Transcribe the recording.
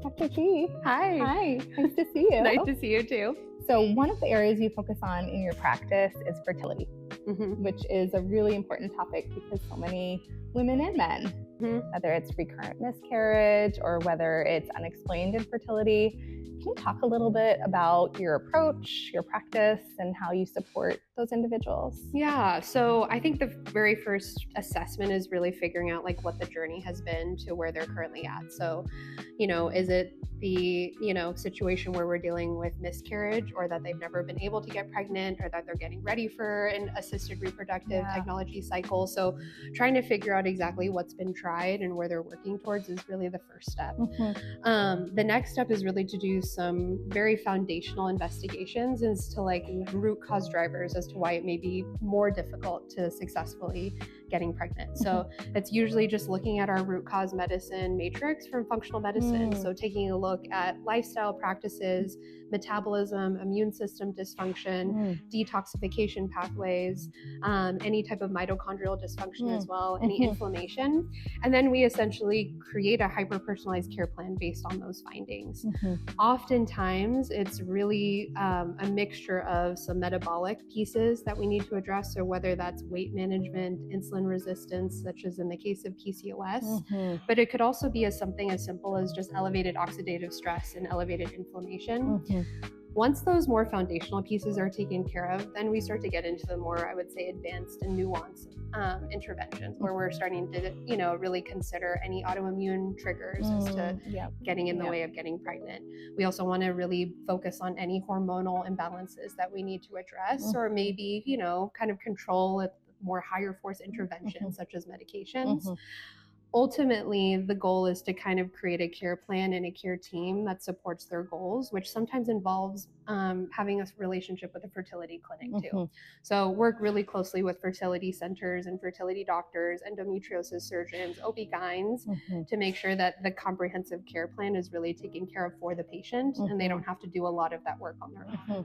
Dr. G. Hi. Hi, nice to see you. Nice to see you too. So one of the areas you focus on in your practice is fertility, which is a really important topic because so many women and men, whether it's recurrent miscarriage or whether it's unexplained infertility, can you talk a little bit about your approach, your practice, and how you support those individuals? Yeah, so I think the very first assessment is really figuring out like what the journey has been to where they're currently at. So, is it the, situation where we're dealing with miscarriage or that they've never been able to get pregnant or that they're getting ready for an assisted reproductive technology cycle. So trying to figure out exactly what's been tried and where they're working towards is really the first step. The next step is really to do some very foundational investigations as to like root cause drivers as to why it may be more difficult to successfully getting pregnant. So it's usually just looking at our root cause medicine matrix from functional medicine. So taking a look at lifestyle practices, metabolism, immune system dysfunction, detoxification pathways, any type of mitochondrial dysfunction as well, any inflammation. And then we essentially create a hyper-personalized care plan based on those findings. Oftentimes, it's really a mixture of some metabolic pieces that we need to address. So whether that's weight management, insulin resistance, such as in the case of PCOS, but it could also be something as simple as just elevated oxidative stress and elevated inflammation. Once those more foundational pieces are taken care of, then we start to get into the more, I would say, advanced and nuanced interventions where we're starting to, really consider any autoimmune triggers as to getting in the way of getting pregnant. We also want to really focus on any hormonal imbalances that we need to address, or maybe, kind of control with more higher force interventions such as medications. Ultimately, the goal is to kind of create a care plan and a care team that supports their goals, which sometimes involves having a relationship with a fertility clinic too. So work really closely with fertility centers and fertility doctors, endometriosis surgeons, OB-GYNs to make sure that the comprehensive care plan is really taken care of for the patient and they don't have to do a lot of that work on their own.